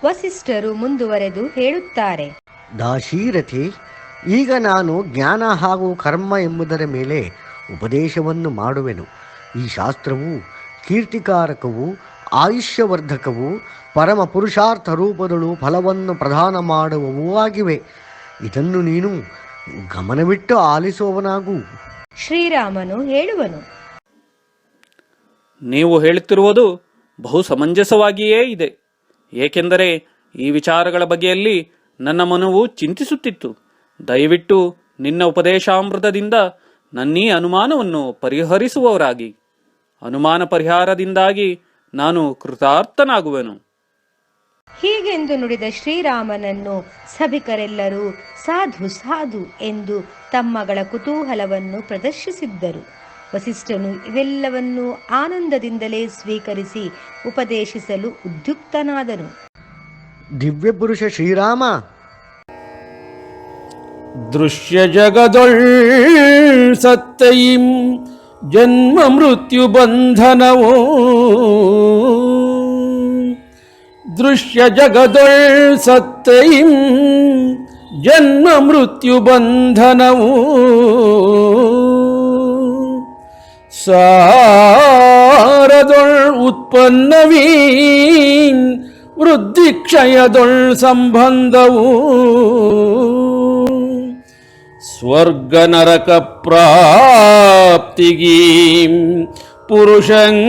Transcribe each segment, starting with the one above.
ವಸಿಷ್ಠರು ಮುಂದುವರೆದು ಹೇಳುತ್ತಾರೆ. ದಾಶೀರಥಿ, ಈಗ ನಾನು ಜ್ಞಾನ ಹಾಗೂ ಕರ್ಮ ಎಂಬುದರ ಮೇಲೆ ಉಪದೇಶವನ್ನು ಮಾಡುವೆನು. ಈ ಶಾಸ್ತ್ರವು ಕೀರ್ತಿಕಾರಕವು, ಆಯುಷ್ಯವರ್ಧಕವು, ಪರಮ ಪುರುಷಾರ್ಥ ರೂಪದಳು ಫಲವನ್ನು ಪ್ರದಾನ ಮಾಡುವವೂ ಆಗಿವೆ. ಇದನ್ನು ನೀನು ಗಮನವಿಟ್ಟು ಆಲಿಸುವವನಾಗು. ಶ್ರೀರಾಮನು ಹೇಳುವನು, ನೀವು ಹೇಳುತ್ತಿರುವುದು ಬಹು ಸಮಂಜಸವಾಗಿಯೇ ಇದೆ. ಏಕೆಂದರೆ ಈ ವಿಚಾರಗಳ ಬಗೆಯಲ್ಲಿ ನನ್ನ ಮನವು ಚಿಂತಿಸುತ್ತಿತ್ತು. ದಯವಿಟ್ಟು ನಿನ್ನ ಉಪದೇಶಾಮೃತದಿಂದ ನನ್ನೀ ಅನುಮಾನವನ್ನು ಪರಿಹರಿಸುವವರಾಗಿ. ಅನುಮಾನ ಪರಿಹಾರದಿಂದಾಗಿ ನಾನು ಕೃತಾರ್ಥನಾಗುವೆನು. ಹೀಗೆಂದು ನುಡಿದ ಶ್ರೀರಾಮನನ್ನು ಸಭಿಕರೆಲ್ಲರೂ ಸಾಧು ಸಾಧು ಎಂದು ತಮ್ಮಗಳ ಕುತೂಹಲವನ್ನು ಪ್ರದರ್ಶಿಸಿದ್ದರು. ವಸಿಷ್ಠನು ಇವೆಲ್ಲವನ್ನೂ ಆನಂದದಿಂದಲೇ ಸ್ವೀಕರಿಸಿ ಉಪದೇಶಿಸಲು ಉದ್ಯುಕ್ತನಾದನು. ದಿವ್ಯ ಪುರುಷ ಶ್ರೀರಾಮ, ದೃಶ್ಯ ಜಗದೊಳ್ ಸತ್ತೈಂ ಜನ್ಮ ಮೃತ್ಯು ಬಂಧನವೋ, ದೃಶ್ಯ ಜಗದೊಳ್ ಸತ್ತೈಂ ಜನ್ಮ ಮೃತ್ಯು ಬಂಧನವೋ, ಸಾರದೊಳ್ ಉತ್ಪನ್ನವೀಂ ವೃದ್ಧಿ ಕ್ಷಯದೊಳ್ ಸಂಬಂಧವೂ, ಸ್ವರ್ಗ ನರಕ ಪ್ರಾಪ್ತಿಗೀಂ ಪುರುಷಂಗೆ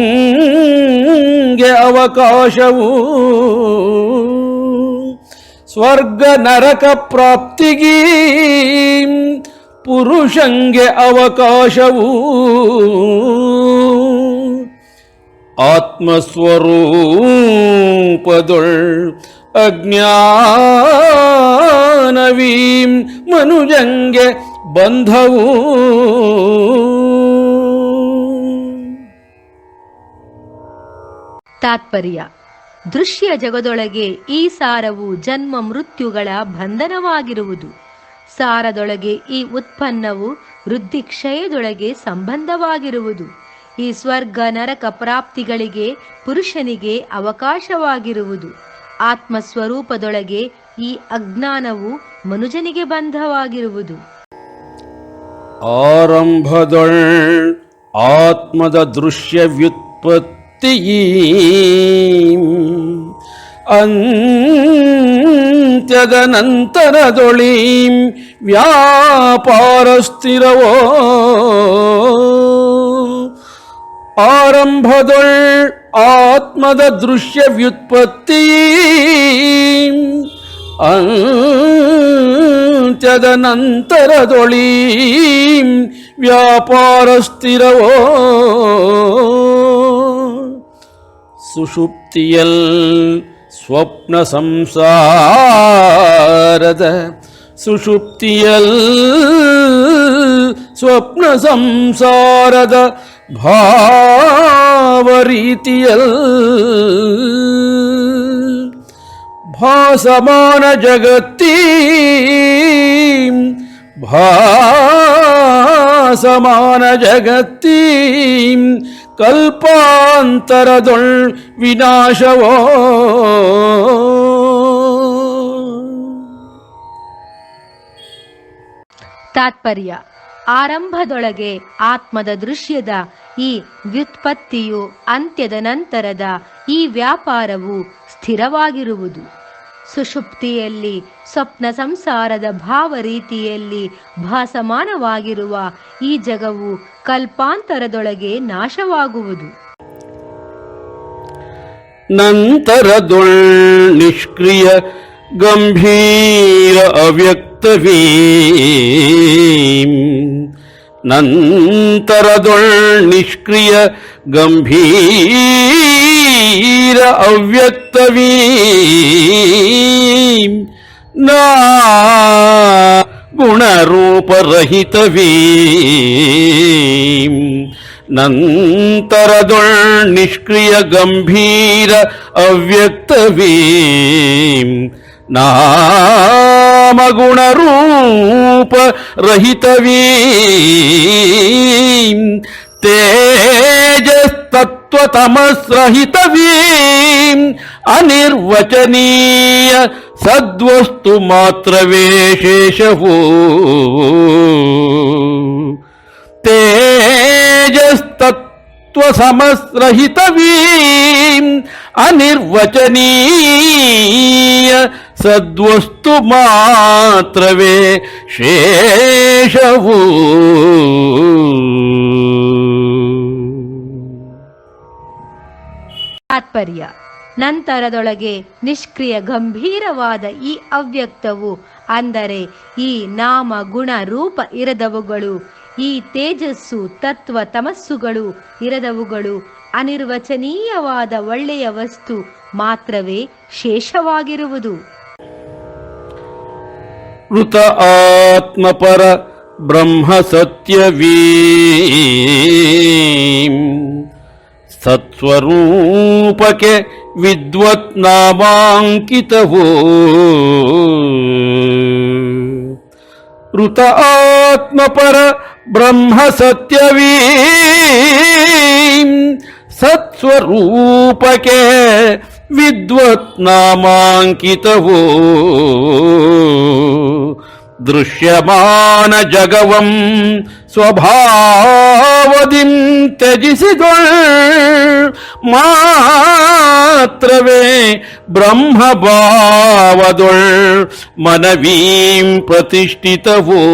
ಅವಕಾಶವೂ, ಸ್ವರ್ಗ ನರಕ ಪ್ರಾಪ್ತಿಗೀಂ ಪುರುಷಂಗೆ ಅವಕಾಶವೂ, ಆತ್ಮಸ್ವರೂಪದೊಳ್ ಅಜ್ಞಾನವೀಂ ಮನುಜಂಗೆ ಬಂಧವೂ, ತಾತ್ಪರ್ಯ: ದೃಶ್ಯ ಜಗದೊಳಗೆ ಈ ಸಾರವು ಜನ್ಮ ಮೃತ್ಯುಗಳ ಬಂಧನವಾಗಿರುವುದು. ಸಾರದೊಳಗೆ ಈ ಉತ್ಪನ್ನವು ವೃದ್ಧಿ ಕ್ಷಯದೊಳಗೆ ಸಂಬಂಧವಾಗಿರುವುದು. ಈ ಸ್ವರ್ಗ ನರಕ ಪ್ರಾಪ್ತಿಗಳಿಗೆ ಪುರುಷನಿಗೆ ಅವಕಾಶವಾಗಿರುವುದು. ಆತ್ಮಸ್ವರೂಪದೊಳಗೆ ಈ ಅಜ್ಞಾನವು ಮನುಜನಿಗೆ ಬಂಧವಾಗಿರುವುದು. ಆರಂಭದೊಳ್ ಆತ್ಮದ ದೃಶ್ಯ ವ್ಯುತ್ಪತ್ತಿ, ಅಂತ್ಯದ ನಂತರದೊಳೀಂ ವ್ಯಾಪಾರ ಸ್ಥಿರವೋ, ಆರಂಭದೊಳ್ ಆತ್ಮದ ದೃಶ್ಯ ವ್ಯುತ್ಪತ್ತಿ, ಅಂತ್ಯದ ನಂತರದೊಳೀಂ ವ್ಯಾಪಾರ ಸ್ಥಿರವೋ, ಸುಷುಪ್ತಿಯಲ್ ಸ್ವಪ್ನ ಸಂಸಾರದ, ಸುಷುಪ್ತಿಯಲ್ ಸ್ವಪ್ನ ಸಂಸಾರದ ಭಾವರೀತಿಯಲ್ ಭಾಸಮಾನ ಜಗತ್ತೀ, ಭಾಸಮಾನ ಜಗತ್ತೀ ಕಲ್ಪಾಂತರದೊಳ್ ವಿನಾಶವೋ, ತಾತ್ಪರ್ಯ: ಆರಂಭದೊಳಗೆ ಆತ್ಮದ ದೃಶ್ಯದ ಈ ವ್ಯುತ್ಪತ್ತಿಯು, ಅಂತ್ಯದ ನಂತರದ ಈ ವ್ಯಾಪಾರವು ಸ್ಥಿರವಾಗಿರುವುದು. ಸುಷುಪ್ತಿಯಲ್ಲಿ ಸ್ವಪ್ನ ಸಂಸಾರದ ಭಾವ ರೀತಿಯಲ್ಲಿ ಭಾಸಮಾನವಾಗಿರುವ ಈ ಜಗವು ಕಲ್ಪಾಂತರದೊಳಗೆ ನಾಶವಾಗುವುದು. ನಂತರದೊಳ್ ನಿಷ್ಕ್ರಿಯ ಗಂಭೀರ ಅವ್ಯಕ್ತವೀಂ, ನಂತರದೊಳ್ ನಿಷ್ಕ್ರಿಯ ಗಂಭೀರ ಅವ್ಯಕ್ತವೀಂ, ನಾ ಗುಣರೂಪರಹಿತವೀಂ, ನಂತರದೊಳ್ ನಿಷ್ಕ್ರಿಯ ಗಂಭೀರ ಅವ್ಯಕ್ತವೀಂ, ನಾಮಗುಣರೂಪ ರಹಿತವೀಂ, ತೇಜಸ್ತತ್ವತಮಸ್ರಹಿತವೀಂ, ಅನಿರ್ವಚನೀಯ ಸದ್ವಸ್ತು ಮಾತ್ರವೇ ಶೇಷವು ತೇಜಸ್ತತ್ವ ಸಮಸ್ರಹಿತವೀಂ ಅನಿರ್ವಚನೀಯ ಸದ್ವಸ್ತು ಮಾತ್ರವೇ ಶೇಷವು. ತಾತ್ಪರ್ಯ: ನಂತರದೊಳಗೆ ನಿಷ್ಕ್ರಿಯ ಗಂಭೀರವಾದ ಈ ಅವ್ಯಕ್ತವು, ಅಂದರೆ ಈ ನಾಮ ಗುಣ ರೂಪ ಇರದವುಗಳು, ಈ ತೇಜಸ್ಸು ತತ್ವ ತಮಸ್ಸುಗಳು ಇರದವುಗಳು, ಅನಿರ್ವಚನೀಯವಾದ ಒಳ್ಳೆಯ ವಸ್ತು ಮಾತ್ರವೇ ಶೇಷವಾಗಿರುವುದು. ಋತ ಆತ್ಮಪರ ಬ್ರಹ್ಮ ಸತ್ಯವೀಂ ಸತ್ಸ್ವರೂಪಕ್ಕೆ ವಿದ್ವತ್ ನಾಮಾಂಕಿತವೋ ಋತ ಆತ್ಮಪರ ಬ್ರಹ್ಮ ಸತ್ಯವೀಂ ಸತ್ಸ್ವರೂಪಕ್ಕೆ ವಿದ್ವತ್ ನಾಮಾಂಕಿತವೋ ದೃಶ್ಯಮಾನ ಜಗವಂ ಸ್ವಭಾವದಿಂ ತ್ಯಜಿಸಿದೊಳ್ ಮಾತ್ರವೇ ಬ್ರಹ್ಮಭಾವದೊಳ್ ಮನವೀಂ ಪ್ರತಿಷ್ಠಿತವೋ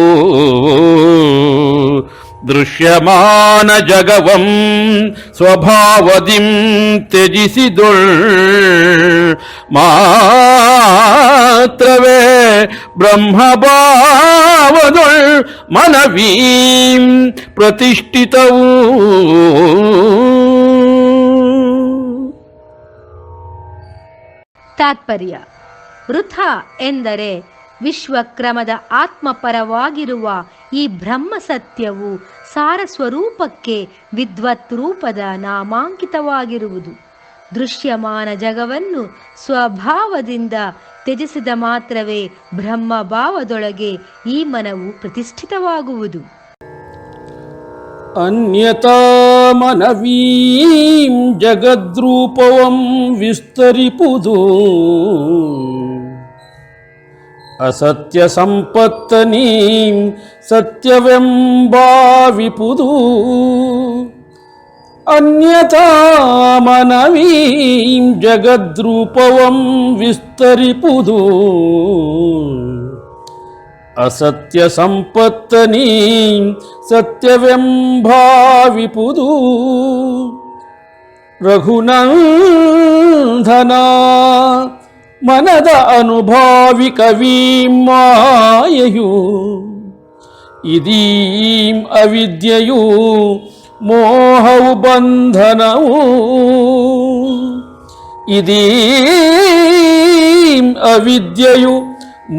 ದೃಶ್ಯಮಾನ ಜಗವಂ ಸ್ವಭಾವದಿಂ ತ್ಯಜಿಸಿದೊಳ್ ಮಾತ್ರವೇ ಬ್ರಹ್ಮಭಾವದೊಳ್ ಮನವೀಂ ಪ್ರತಿಷ್ಠಿತವೂ. ತಾತ್ಪರ್ಯ: ಋಥ ಎಂದರೆ ವಿಶ್ವಕ್ರಮದ ಆತ್ಮಪರವಾಗಿರುವ ಈ ಬ್ರಹ್ಮ ಸತ್ಯವು ಸಾರಸ್ವರೂಪಕ್ಕೆ ವಿದ್ವತ್ ರೂಪದ ನಾಮಾಂಕಿತವಾಗಿರುವುದು. ದೃಶ್ಯಮಾನ ಜಗವನ್ನು ಸ್ವಭಾವದಿಂದ ತ್ಯಜಿಸಿದ ಮಾತ್ರವೇ ಬ್ರಹ್ಮಭಾವದೊಳಗೆ ಈ ಮನವು ಪ್ರತಿಷ್ಠಿತವಾಗುವುದು. ಅನ್ಯತಾ ಮನವೀಂ ಜಗದ್ರೂಪವಂ ವಿಸ್ತರಿಪುದು ಅಸತ್ಯ ಸಂಪತ್ತನೀಂ ಸತ್ಯವೆಂಬಾವಿಪುದು ಅನ್ಯತಾ ಮನವೀಂ ಜಗದ್ರೂಪವಂ ವಿಸ್ತರಿಪುದು ಅಸತ್ಯ ಸಂಪತ್ತನೀಂ ಸತ್ಯವೆಂಭಾವಿಪುದು ರಘುನಂದನ ಮನದ ಅನುಭಾವಿ ಕವೀಂ ಮಾಯೆಯು ಇದೀಂ ಅವಿದ್ಯೆಯು ಮೋಹವು ಬಂಧನವು ಇದೀಂ ಅವಿದ್ಯೆಯು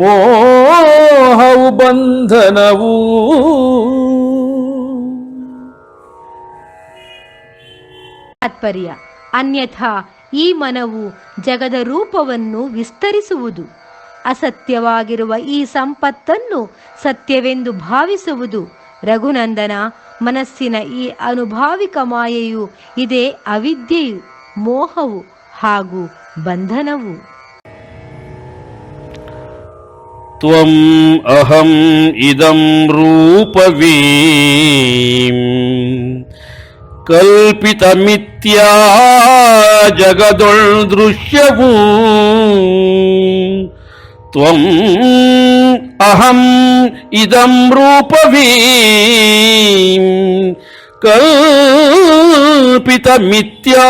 ಮೋಹವು ಬಂಧನವು. ತಾತ್ಪರ್ಯ: ಅನ್ಯಥಾ ಈ ಮನವು ಜಗದ ರೂಪವನ್ನು ವಿಸ್ತರಿಸುವುದು, ಅಸತ್ಯವಾಗಿರುವ ಈ ಸಂಪತ್ತನ್ನು ಸತ್ಯವೆಂದು ಭಾವಿಸುವುದು. ರಘುನಂದನ, ಮನಸ್ಸಿನ ಈ ಅನುಭಾವಿಕ ಮಾಯೆಯು ಇದೇ ಅವಿದ್ಯೆಯು, ಮೋಹವು ಹಾಗೂ ಬಂಧನವು. ತ್ವಂ ಅಹಂ ಇದಂ ರೂಪವೀಂ ಕಲ್ಪಿತ ಮಿಥ್ಯಾ ಜಗದೊಳ್ ದೃಶ್ಯವೂ ತ್ವಂ ಅಹಂ ಇದಂ ರೂಪವೀಂ ಕಲ್ಪಿತ ಮಿಥ್ಯಾ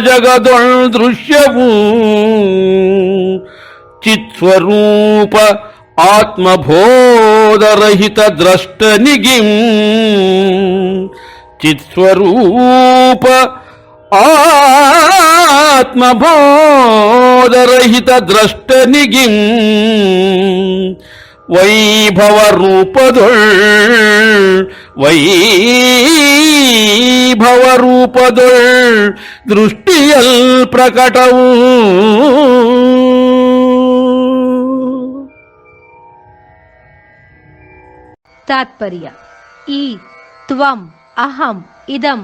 ಜಗದೊಳ್ ದೃಶ್ಯವೂ ಚಿತ್ಸ್ವರೂಪ ಆತ್ಮಬೋಧರಹಿತ ದ್ರಷ್ಟನಿಗಿಂ ಚಿತ್ಸ್ವರೂಪ ಆತ್ಮಬೋಧರಹಿತ ದ್ರಷ್ಟನಿಗಿಂ ವೈಭವ ರೂಪದೊಳ್ ವೈಭವ ರೂಪದೊಳ್ ದೃಷ್ಟಿಯಲ್ ಪ್ರಕಟವೂ. ತಾತ್ಪರ್ಯ: ಈ ತ್ವಂ ಅಹಂ ಇದಂ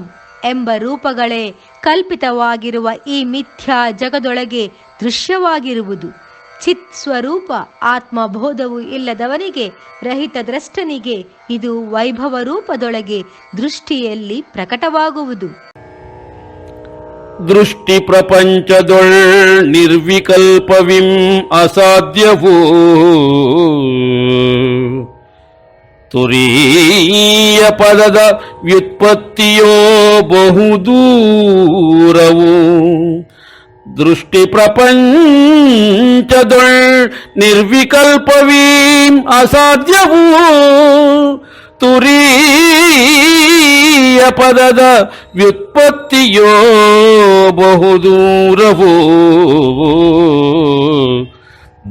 ಎಂಬ ರೂಪಗಳೇ ಕಲ್ಪಿತವಾಗಿರುವ ಈ ಮಿಥ್ಯಾ ಜಗದೊಳಗೆ ದೃಶ್ಯವಾಗಿರುವುದು. ಚಿತ್ ಸ್ವರೂಪ ಆತ್ಮಬೋಧವು ಇಲ್ಲದವನಿಗೆ, ರಹಿತ ದ್ರಷ್ಟನಿಗೆ ಇದು ವೈಭವ ರೂಪದೊಳಗೆ ದೃಷ್ಟಿಯಲ್ಲಿ ಪ್ರಕಟವಾಗುವುದು. ದೃಷ್ಟಿ ಪ್ರಪಂಚದೊಳ್ ನಿರ್ವಿಕಲ್ಪವಿಂ ಅಸಾಧ್ಯವೂ ತುರೀಯ ಪದದ ವ್ಯುತ್ಪತ್ತಿಯೋ ಬಹುದೂರವು. ದೃಷ್ಟಿ ಪ್ರಪಂಚದೊಳ್ ನಿರ್ವಿಕಲ್ಪವೀಂ ಅಸಾಧ್ಯವೂ ತುರೀಯ ಪದದ ವ್ಯುತ್ಪತ್ತಿಯೋ ಬಹುದೂರವು.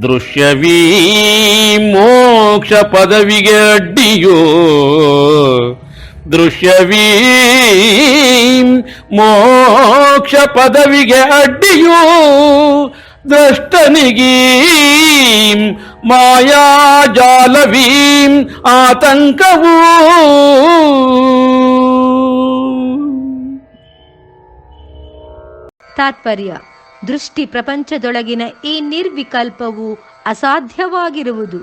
ದೃಶ್ಯವೀ ಮೋಕ್ಷ ಪದವಿಗೆ ಅಡ್ಡಿಯೋ, ದೃಶ್ಯವೀ ಮೋಕ್ಷ ಪದವಿಗೆ ಅಡ್ಡಿಯೋ, ದ್ರಷ್ಟನಿಗೀಂ ಮಾಯಾಜಾಲವೀಂ ಆತಂಕವೂ. ತಾತ್ಪರ್ಯ: ದೃಷ್ಟಿ ಪ್ರಪಂಚದೊಳಗಿನ ಈ ನಿರ್ವಿಕಲ್ಪವು ಅಸಾಧ್ಯವಾಗಿರುವುದು.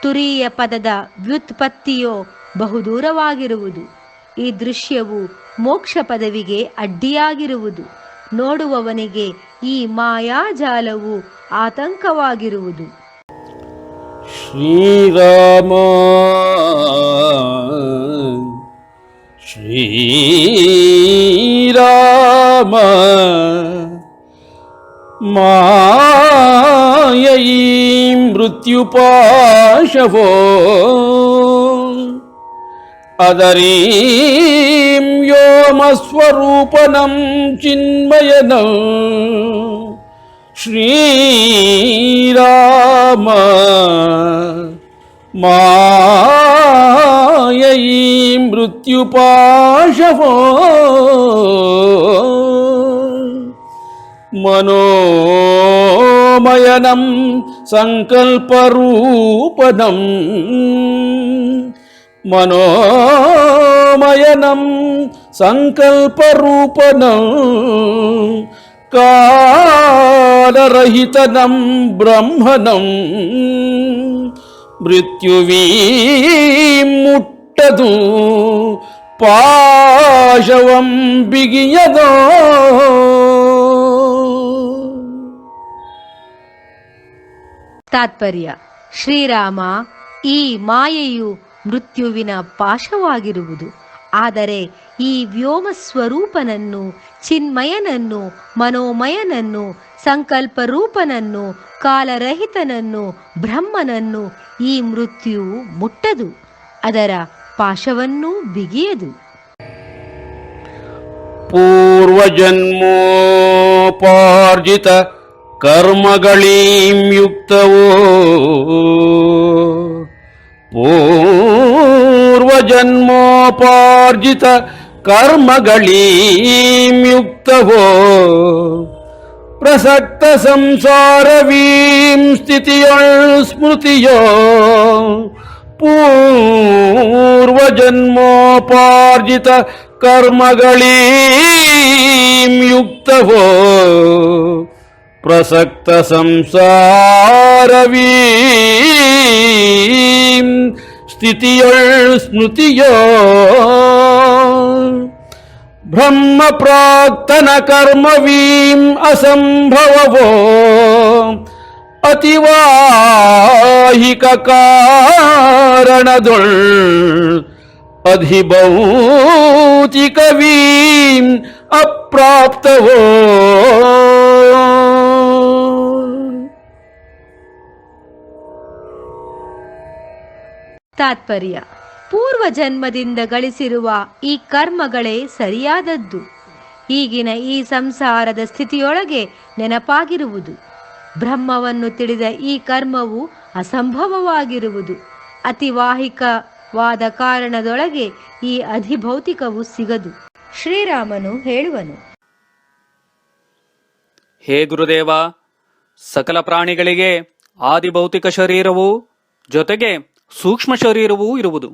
ತುರೀಯ ಪದದ ವ್ಯುತ್ಪತ್ತಿಯೋ ಬಹುದೂರವಾಗಿರುವುದು. ಈ ದೃಶ್ಯವು ಮೋಕ್ಷ ಪದವಿಗೆ ಅಡ್ಡಿಯಾಗಿರುವುದು. ನೋಡುವವನಿಗೆ ಈ ಮಾಯಾಜಾಲವು ಆತಂಕವಾಗಿರುವುದು. ಶ್ರೀರಾಮ ಶ್ರೀರಾಮ ಮಾಯೈ ಮೃತ್ಯುಪಾಶವೋ ಅದರೀಂ ವ್ಯೋಮಸ್ವರೂಪನಂ ಚಿನ್ಮಯನಂ. ಶ್ರೀರಾಮ ಮಾಯೈ ಮೃತ್ಯುಪಾಶವೋ ಮನೋಮಯನಂ ಸಂಕಲ್ಪರೂಪನಂ. ಮನೋಮಯನಂ ಸಂಕಲ್ಪರೂಪನಂ ಕಾಲರಹಿತನಂ ಬ್ರಹ್ಮಣಂ. ಮೃತ್ಯುವೀ ಮುಟ್ಟದು ಪಾಶವಂ ಬಿಗಿಯದೋ. ತಾತ್ಪರ್ಯ: ಶ್ರೀರಾಮ, ಈ ಮಾಯೆಯು ಮೃತ್ಯುವಿನ ಪಾಶವಾಗಿರುವುದು. ಆದರೆ ಈ ವ್ಯೋಮ ಸ್ವರೂಪನನ್ನು, ಚಿನ್ಮಯನನ್ನು, ಮನೋಮಯನನ್ನು, ಸಂಕಲ್ಪರೂಪನನ್ನು, ಕಾಲರಹಿತನನ್ನು, ಬ್ರಹ್ಮನನ್ನು ಈ ಮೃತ್ಯುವು ಮುಟ್ಟದು, ಅದರ ಪಾಶವನ್ನೂ ಬಿಗಿಯದು. ಪೂರ್ವಜನ್ಮೋಪಾರ್ಜಿತ ಕರ್ಮಗಳೀಂ ಯುಕ್ತವೋ, ಪೂರ್ವಜನ್ಮೋಪಾರ್ಜಿತ ಕರ್ಮಗಳೀಂ ಯುಕ್ತವೋ ಪ್ರಸಕ್ತ ಸಂಸಾರವೀಂ ಸ್ಥಿತಿಯೊಳ್ ಸ್ಮೃತಿಯೋ. ಪೂರ್ವಜನ್ಮೋಪಾರ್ಜಿತ ಕರ್ಮಗಳೀಂ ಯುಕ್ತವೋ ಪ್ರಸಕ್ತ ಸಂಸಾರವೀಂ ಸ್ಥಿತಿಯೊಳ್ ಸ್ಮೃತಿಯೋ. ಬ್ರಹ್ಮ ಪ್ರಾಕ್ತನ ಕರ್ಮವೀಂ ಅಸಂಭವವೋ ಅತಿವಾಹಿಕ ಕಾರಣದೊಳ್ ಅಧಿಭೌತಿಕವೀಂ ಅಪ್ರಾಪ್ತವೋ. ತಾತ್ಪರ್ಯ: ಪೂರ್ವ ಜನ್ಮದಿಂದ ಗಳಿಸಿರುವ ಈ ಕರ್ಮಗಳೇ ಸರಿಯಾದದ್ದು. ಈಗಿನ ಈ ಸಂಸಾರದ ಸ್ಥಿತಿಯೊಳಗೆ ನೆನಪಾಗಿರುವುದು. ಬ್ರಹ್ಮವನ್ನು ತಿಳಿದ ಈ ಕರ್ಮವು ಅಸಂಭವವಾಗಿರುವುದು. ಅತಿವಾಹಿಕವಾದ ಕಾರಣದೊಳಗೆ ಈ ಅಧಿಭೌತಿಕವು ಸಿಗದು. ಶ್ರೀರಾಮನು ಹೇಳುವನು: ಹೇ ಗುರುದೇವ, ಸಕಲ ಪ್ರಾಣಿಗಳಿಗೆ ಆದಿಭೌತಿಕ ಶರೀರವೂ ಜೊತೆಗೆ ಸೂಕ್ಷ್ಮ ಶರೀರವೂ ಇರುವುದು.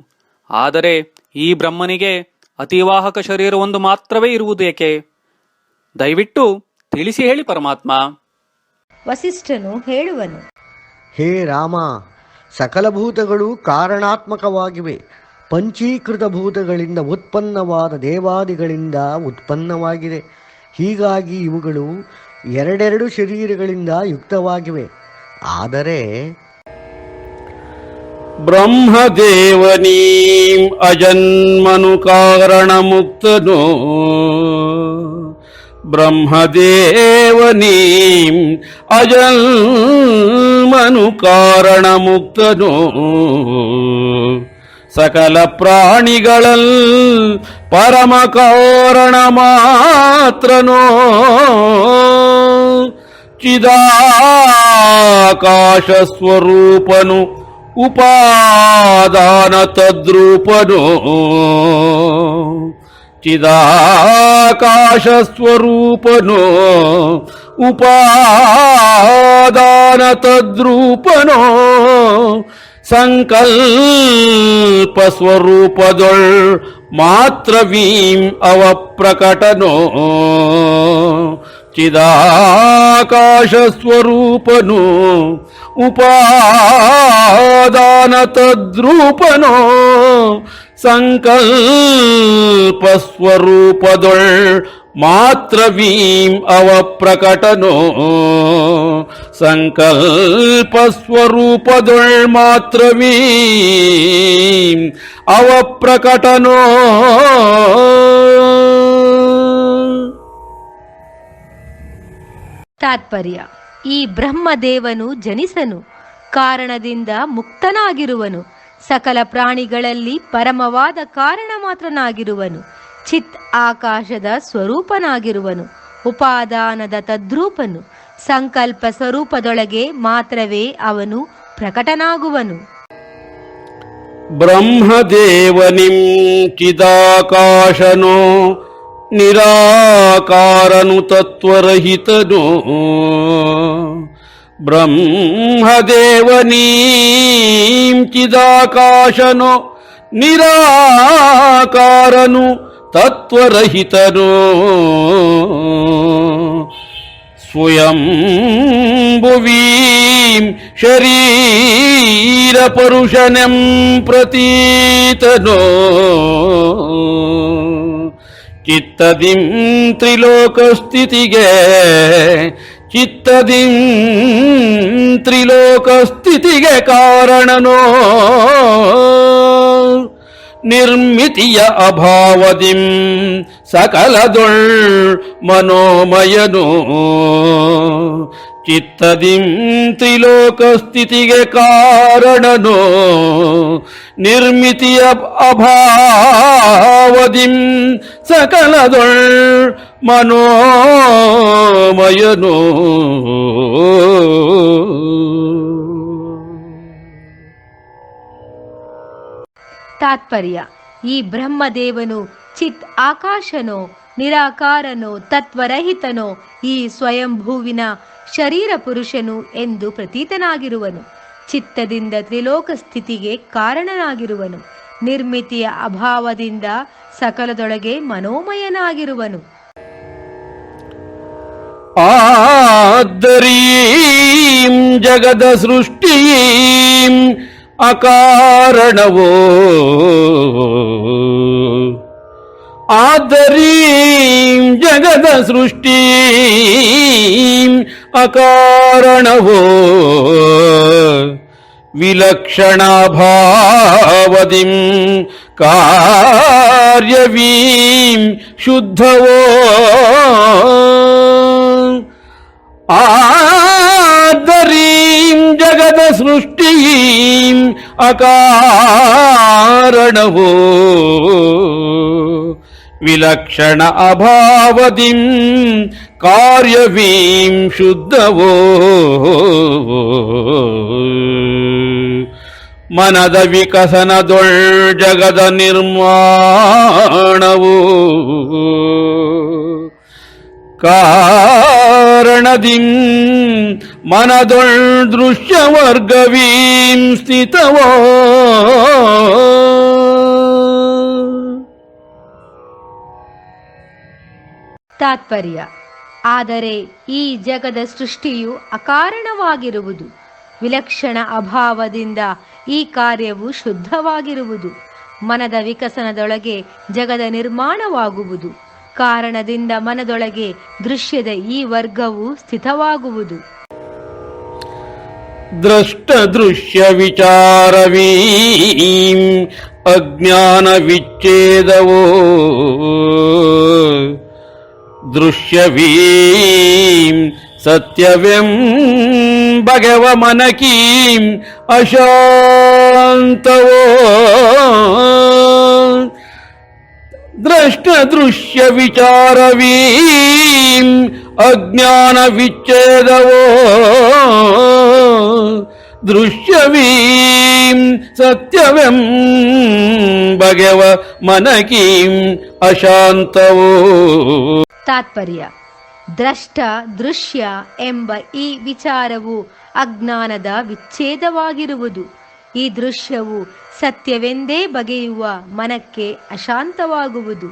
ಆದರೆ ಈ ಬ್ರಹ್ಮನಿಗೆ ಅತಿವಾಹಕ ಶರೀರವೊಂದು ಮಾತ್ರವೇ ಇರುವುದು ಏಕೆ? ದಯವಿಟ್ಟು ತಿಳಿಸಿ ಹೇಳಿ ಪರಮಾತ್ಮ. ವಸಿಷ್ಠನು ಹೇಳುವನು. ಹೇ ರಾಮ, ಸಕಲ ಭೂತಗಳು ಕಾರಣಾತ್ಮಕವಾಗಿವೆ. ಪಂಚೀಕೃತ ಭೂತಗಳಿಂದ ಉತ್ಪನ್ನವಾದ ದೇವಾದಿಗಳಿಂದ ಉತ್ಪನ್ನವಾಗಿದೆ. ಹೀಗಾಗಿ ಇವುಗಳು ಎರಡೆರಡು ಶರೀರಗಳಿಂದ ಯುಕ್ತವಾಗಿವೆ. ಆದರೆ ಬ್ರಹ್ಮದೇವನೀಂ ಅಜನ್ಮನು ಕಾರಣ ಮುಕ್ತನೋ ಬ್ರಹ್ಮದೇವನೀಂ ಅಜನ್ಮನು ಕಾರಣ ಮುಕ್ತನೋ ಸಕಲ ಪ್ರಾಣಿಗಳಲ್ ಪರಮ ಕಾರಣ ಮಾತ್ರನೋ ಚಿದಾಕಾಶ ಸ್ವರೂಪನು ಉಪಾದಾನ ತದ್ರೂಪನೋ ಚಿದಾಕಾಶ ಸ್ವರೂಪನೋ ಉಪಾದಾನ ತದ್ರೂಪನೋ ಸಂಕಲ್ಪ ಸ್ವರೂಪದೊಳ್ ಮಾತ್ರವೀಂ ಅವ ಪ್ರಕಟನೋ ಚಿದಾಕಾಶ ಸ್ವರೂಪನೋ ಉಪಾದಾನ ತದ್ರೂಪನೋ ಸಂಕಲ್ಪ ಸ್ವರೂಪದೊಳ್ ಮಾತ್ರವೀಂ ಅವ ಪ್ರಕಟನೋ ಸಂಕಲ್ಪ ಸ್ವರೂಪದೊಳ್ ಮಾತ್ರವೀಂ ಅವ ಪ್ರಕಟನೋ. ತಾತ್ಪರ್ಯ: ಈ ಬ್ರಹ್ಮದೇವನು ಜನಿಸನು, ಕಾರಣದಿಂದ ಮುಕ್ತನಾಗಿರುವನು, ಸಕಲ ಪ್ರಾಣಿಗಳಲ್ಲಿ ಪರಮವಾದ ಕಾರಣ ಮಾತ್ರನಾಗಿರುವನು, ಚಿತ್ ಆಕಾಶದ ಸ್ವರೂಪನಾಗಿರುವನು, ಉಪಾದಾನದ ತದ್ರೂಪನು, ಸಂಕಲ್ಪ ಸ್ವರೂಪದೊಳಗೆ ಮಾತ್ರವೇ ಅವನು ಪ್ರಕಟನಾಗುವನು. ಬ್ರಹ್ಮದೇವನಿಂ ಚಿದಾಕಾಶನೋ ನಿರಾಕಾರನು ತತ್ವರಹಿತನೋ ಬ್ರಹ್ಮದೇವನೀಂ ಚಿದಾಕಾಶನೋ ನಿರಾಕಾರನು ತತ್ವರಹಿತನೋ ಸ್ವಯಂಭುವೀಂ ಶರೀರ ಪರುಷನೆಂ ಪ್ರತೀತನೋ ಚಿತ್ತದಿಂ ತ್ರಿಲೋಕಸ್ಥಿತಿಗೆ ಚಿತ್ತದಿಂ ತ್ರಿಲೋಕಸ್ಥಿತಿಗೆ ಕಾರಣನೋ ನಿರ್ಮಿತಿಯ ಅಭಾವದಿಂ ಸಕಲದೊಳ್ ಮನೋಮಯನೋ ಚಿತ್ತದಿಂ ತ್ರಿಲೋಕಸ್ಥಿತಿಗೆ ಕಾರಣನೋ ನಿರ್ಮಿತಿಯ ಅಭಾವದಿಂ ಸಕಲದೊಳ್ ಮನೋಮಯನೋ. ತಾತ್ಪರ್ಯ: ಈ ಬ್ರಹ್ಮದೇವನು ಚಿತ್ ಆಕಾಶನೋ ನಿರಾಕಾರನೋ ತತ್ವರಹಿತನೋ ಈ ಸ್ವಯಂಭೂವಿನ ಶರೀರ ಪುರುಷನು ಎಂದು ಪ್ರತೀತನಾಗಿರುವನು. ಚಿತ್ತದಿಂದ ತ್ರಿಲೋಕ ಸ್ಥಿತಿಗೆ ಕಾರಣನಾಗಿರುವನು. ನಿರ್ಮಿತಿಯ ಅಭಾವದಿಂದ ಸಕಲದೊಳಗೆ ಮನೋಮಯನಾಗಿರುವನು. ಆದರೀಂ ಜಗದ ಸೃಷ್ಟಿಯೀಂ ಅಕಾರಣವೋ ಆದರೀಂ ಜಗದ ಸೃಷ್ಟಿಯೀಂ ಅಕಾರಣವೋ ವಿಲಕ್ಷಣಾಭಾವದಿಂ ಕಾರ್ಯವೀಂ ಶುದ್ಧವೋ ಆದರೀಂ ಜಗದ ಸೃಷ್ಟಿಯೀಂ ಅಕಾರಣವೋ ವಿಲಕ್ಷಣ ಅಭಾವದಿಂ ಕಾರ್ಯವೀಂ ಶುದ್ಧವೋ ಮನದ ವಿಕಸನದೊಳ್ ಜಗದ ನಿರ್ಮಾಣವೋ ಕಾರಣದಿಂ ಮನದೊಳ್ ದೃಶ್ಯವರ್ಗವೀಂ ಸ್ಥಿತವೋ ತಾತ್ಪರ್ಯ: ಆದರೆ ಈ ಜಗದ ಸೃಷ್ಟಿಯು ಅಕಾರಣವಾಗಿರುವುದು. ವಿಲಕ್ಷಣ ಅಭಾವದಿಂದ ಈ ಕಾರ್ಯವು ಶುದ್ಧವಾಗಿರುವುದು. ಮನದ ವಿಕಸನದೊಳಗೆ ಜಗದ ನಿರ್ಮಾಣವಾಗುವುದು. ಕಾರಣದಿಂದ ಮನದೊಳಗೆ ದೃಶ್ಯದ ಈ ವರ್ಗವು ಸ್ಥಿತವಾಗುವುದು. ದೃಷ್ಟ ದೃಶ್ಯ ವಿಚಾರವೀಂ ಅಜ್ಞಾನ ವಿಚ್ಛೇದವೋ ದೃಶ್ಯವೀಂ ಸತ್ಯವೆಂ ಭಗವ ಮನಕೀಂ ಅಶಾಂತವೋ ದೃಷ್ಟ ದೃಶ್ಯ ವಿಚಾರವೀಂ ಅಜ್ಞಾನ ವಿಚ್ಛೇದವೋ ದೃಶ್ಯವೀಂ ಸತ್ಯವೆಂ ಭಗವ ಮನಕೀಂ ಅಶಾಂತವೋ. ತಾತ್ಪರ್ಯ: ದ್ರಷ್ಟ ದೃಶ್ಯ ಎಂಬ ಈ ವಿಚಾರವು ಅಜ್ಞಾನದ ವಿಚ್ಛೇದವಾಗಿರುವುದು. ಈ ದೃಶ್ಯವು ಸತ್ಯವೆಂದೇ ಬಗೆಯುವ ಮನಕ್ಕೆ ಅಶಾಂತವಾಗುವುದು.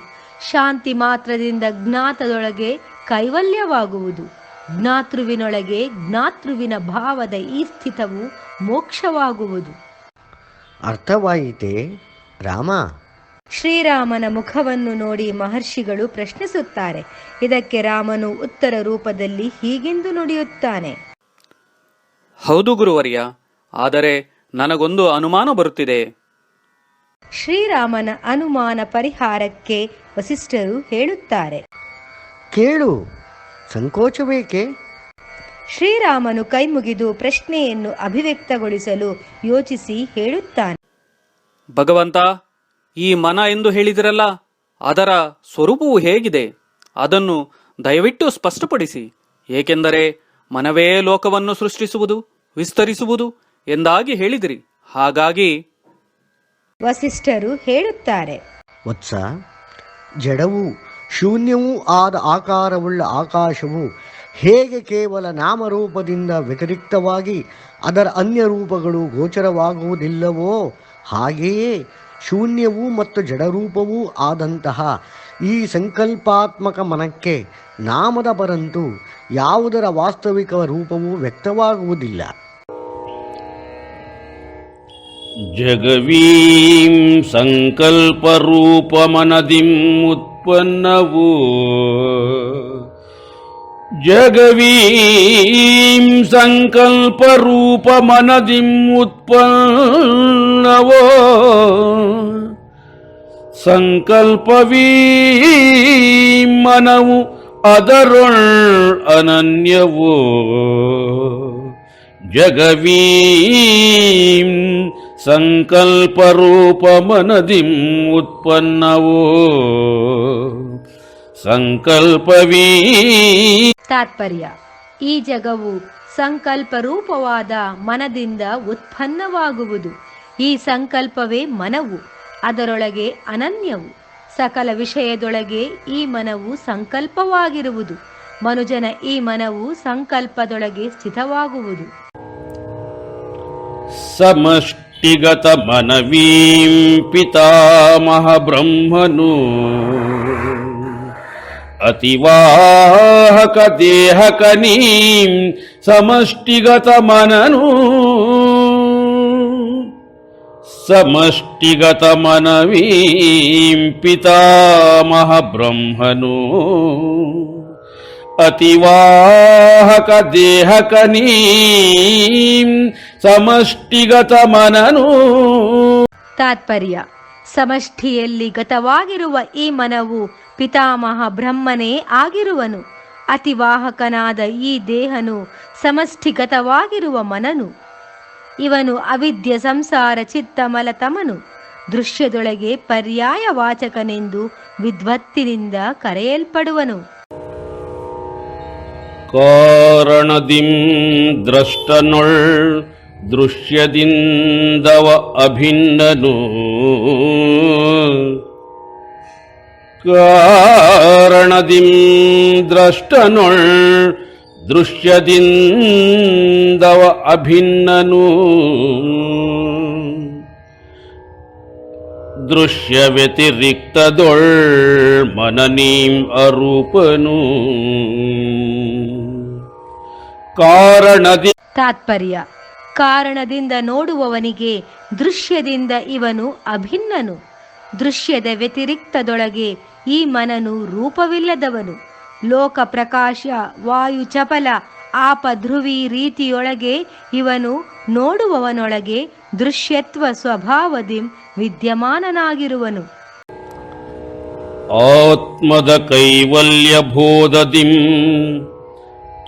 ಶಾಂತಿ ಮಾತ್ರದಿಂದ ಜ್ಞಾತದೊಳಗೆ ಕೈವಲ್ಯವಾಗುವುದು. ಜ್ಞಾತೃವಿನೊಳಗೆ ಜ್ಞಾತೃವಿನ ಭಾವದ ಈ ಸ್ಥಿತವು ಮೋಕ್ಷವಾಗುವುದು. ಅರ್ಥವಾಯಿತೇ ರಾಮ? ಶ್ರೀರಾಮನ ಮುಖವನ್ನು ನೋಡಿ ಮಹರ್ಷಿಗಳು ಪ್ರಶ್ನಿಸುತ್ತಾರೆ. ಇದಕ್ಕೆ ರಾಮನು ಉತ್ತರ ರೂಪದಲ್ಲಿ ಹೀಗೆಂದು ನುಡಿಯುತ್ತಾನೆ: ಹೌದು ಗುರುವರ್ಯ, ಆದರೆ ನನಗೊಂದು ಅನುಮಾನ ಬರುತ್ತಿದೆ. ಶ್ರೀರಾಮನ ಅನುಮಾನ ಪರಿಹಾರಕ್ಕೆ ವಸಿಷ್ಠರು ಹೇಳುತ್ತಾರೆ: ಕೇಳು, ಸಂಕೋಚಬೇಕೆ? ಶ್ರೀರಾಮನು ಕೈಮುಗಿದು ಪ್ರಶ್ನೆಯನ್ನು ಅಭಿವ್ಯಕ್ತಗೊಳಿಸಲು ಯೋಚಿಸಿ ಹೇಳುತ್ತಾನೆ: ಭಗವಂತ, ಈ ಮನ ಎಂದು ಹೇಳಿದಿರಲ್ಲ, ಅದರ ಸ್ವರೂಪವು ಹೇಗಿದೆ? ಅದನ್ನು ದಯವಿಟ್ಟು ಸ್ಪಷ್ಟಪಡಿಸಿ. ಏಕೆಂದರೆ ಮನವೇ ಲೋಕವನ್ನು ಸೃಷ್ಟಿಸುವುದು, ವಿಸ್ತರಿಸುವುದು ಎಂದಾಗಿ ಹೇಳಿದಿರಿ. ಹಾಗಾಗಿ ವಸಿಷ್ಠರು ಹೇಳುತ್ತಾರೆ: ವತ್ಸ, ಜಡವೂ ಶೂನ್ಯವೂ ಆದ ಆಕಾರವುಳ್ಳ ಆಕಾಶವು ಹೇಗೆ ಕೇವಲ ನಾಮರೂಪದಿಂದ ವ್ಯತಿರಿಕ್ತವಾಗಿ ಅದರ ಅನ್ಯ ರೂಪಗಳು ಗೋಚರವಾಗುವುದಿಲ್ಲವೋ, ಹಾಗೆಯೇ ಶೂನ್ಯವೂ ಮತ್ತು ಜಡರೂಪವೂ ಆದಂತಹ ಈ ಸಂಕಲ್ಪಾತ್ಮಕ ಮನಕ್ಕೆ ನಾಮದ ಪರಂತು ಯಾವುದರ ವಾಸ್ತವಿಕ ರೂಪವೂ ವ್ಯಕ್ತವಾಗುವುದಿಲ್ಲ. ಜಗವೀಂ ಸಂಕಲ್ಪ ರೂಪ ಮನದಿಂ ಉತ್ಪನ್ನವೋ ಜಗವೀಂ ಸಂಕಲ್ಪ ರೂಪ ಮನದಿಂ ಉತ್ಪನ್ನವೋ ಸಂಕಲ್ಪವೀಂ ಮನವು ಅದರೊಳ್ ಅನನ್ಯವೋ ಜಗವೀಂ ಸಂಕಲ್ಪ ರೂಪ ಮನದಿಂ ಉತ್ಪನ್ನವೋ ಸಂಕಲ್ಪವೀ. ತಾತ್ಪರ್ಯ: ಈ ಜಗವು ಸಂಕಲ್ಪ ರೂಪವಾದ ಮನದಿಂದ ಉತ್ಪನ್ನವಾಗುವುದು. ಈ ಸಂಕಲ್ಪವೇ ಮನವು, ಅದರೊಳಗೆ ಅನನ್ಯವು. ಸಕಲ ವಿಷಯದೊಳಗೆ ಈ ಮನವು ಸಂಕಲ್ಪವಾಗಿರುವುದು. ಮನುಜನ ಈ ಮನವು ಸಂಕಲ್ಪದೊಳಗೆ ಸ್ಥಿತವಾಗುವುದು. ಸಮಷ್ಟಿಗತ ಮನವೀಂ ಪಿತಾಮಹ ಬ್ರಹ್ಮನು ಅತಿವಾಹಕ ದೇಹಕನೀಂ ಸಮಷ್ಟಿಗತ ಮನನು ಸಮಷ್ಟಿಗತ ಮನವೀಂ ಪಿತಾಮಹ ಬ್ರಹ್ಮನು ಅತಿವಾಹಕ ದೇಹಕನೀಂ ಸಮಷ್ಟಿಗತ ಮನನು. ತಾತ್ಪರ್ಯ: ಸಮಷ್ಟಿಯಲ್ಲಿ ಗತವಾಗಿರುವ ಈ ಮನವು ಪಿತಾಮಹ ಬ್ರಹ್ಮನೇ ಆಗಿರುವನು. ಅತಿವಾಹಕನಾದ ಈ ದೇಹನು ಸಮಷ್ಟಿಗತವಾಗಿರುವ ಮನನು. ಇವನು ಅವಿದ್ಯ ಸಂಸಾರ ಚಿತ್ತ ಮಲತಮನು. ದೃಶ್ಯದೊಳಗೆ ಪರ್ಯಾಯ ವಾಚಕನೆಂದು ವಿದ್ವತ್ತಿನಿಂದ ಕರೆಯಲ್ಪಡುವನು. ಕಾರಣದಿಂ ದ್ರಷ್ಟನೊಳ್ ದೃಶ್ಯದಿಂದವ ಅಭಿನ್ನನು ಕಾರಣದಿಂ ದ್ರಷ್ಟನೊಳ್ ದೃಶ್ಯದಿಂದವ ಅಭಿನ್ನನು ದೃಶ್ಯ ವ್ಯತಿರಿಕ್ತದೊಳ್ ಮನನೀಂ ಅರೂಪನು ಕಾರಣದಿ ತಾತ್ಪರ್ಯ: ಕಾರಣದಿಂದ ನೋಡುವವನಿಗೆ ದೃಶ್ಯದಿಂದ ಇವನು ಅಭಿನ್ನನು. ದೃಶ್ಯದ ವ್ಯತಿರಿಕ್ತದೊಳಗೆ ಈ ಮನನು ರೂಪವಿಲ್ಲದವನು. ಲೋಕ ಪ್ರಕಾಶ, ವಾಯು ಚಪಲ, ಆಪ ಧ್ರುವಿ ರೀತಿಯೊಳಗೆ ಇವನು ನೋಡುವವನೊಳಗೆ ದೃಶ್ಯತ್ವ ಸ್ವಭಾವದಿಂ ವಿದ್ಯಮಾನನಾಗಿರುವನು. ಆತ್ಮದ ಕೈವಲ್ಯ ಬೋಧದಿಂ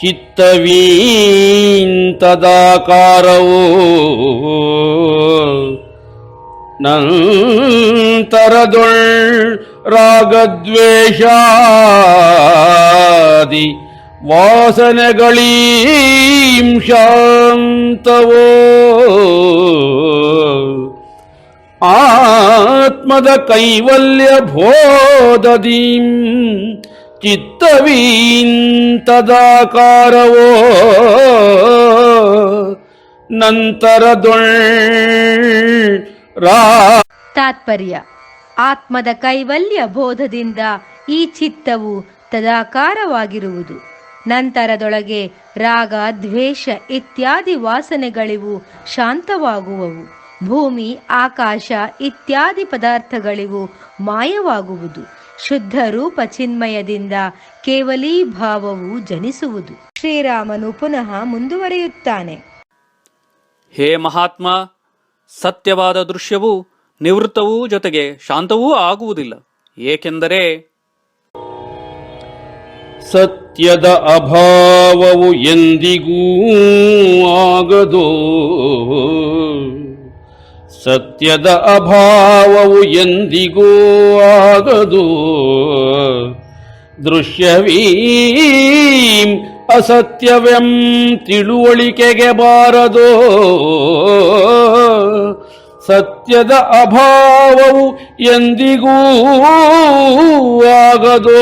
ಚಿತ್ತವೀಂತದಾಕಾರವೋ ನಂತರದೊಳ್ ರಾಗದ್ವೇಷಾದಿ ವಾಸನೆಗಳೀಂ ಶಾಂತವೋ. ಆತ್ಮದ ಕೈವಲ್ಯ ಬೋಧದೀಂ ಚಿತ್ತವೀಂತದಾಕಾರವೋ ನಂತರದೊಳ್ ತಾತ್ಪರ್ಯ: ಆತ್ಮದ ಕೈವಲ್ಯ ಬೋಧದಿಂದ ಈ ಚಿತ್ತವು ತದಾಕಾರವಾಗಿರುವುದು. ನಂತರದೊಳಗೆ ರಾಗ, ದ್ವೇಷ ಇತ್ಯಾದಿ ವಾಸನೆಗಳಿವು ಶಾಂತವಾಗುವವು. ಭೂಮಿ, ಆಕಾಶ ಇತ್ಯಾದಿ ಪದಾರ್ಥಗಳಿವು ಮಾಯವಾಗುವುದು. ಶುದ್ಧ ರೂಪ ಚಿನ್ಮಯದಿಂದ ಕೇವಲೀ ಭಾವವು ಜನಿಸುವುದು. ಶ್ರೀರಾಮನು ಪುನಃ ಮುಂದುವರಿಯುತ್ತಾನೆ. ಹೇ ಮಹಾತ್ಮ, ಸತ್ಯವಾದ ದೃಶ್ಯವು ನಿವೃತ್ತವೂ ಜೊತೆಗೆ ಶಾಂತವೂ ಆಗುವುದಿಲ್ಲ. ಏಕೆಂದರೆ ಸತ್ಯದ ಅಭಾವವು ಎಂದಿಗೂ ಆಗದೋ. ಸತ್ಯದ ಅಭಾವವು ಎಂದಿಗೂ ಆಗದು. ದೃಶ್ಯವೀಂ ಅಸತ್ಯವೆಂ ತಿಳುವಳಿಕೆಗೆ ಬಾರದೋ. ಸತ್ಯದ ಅಭಾವವು ಎಂದಿಗೂ ಆಗದೋ.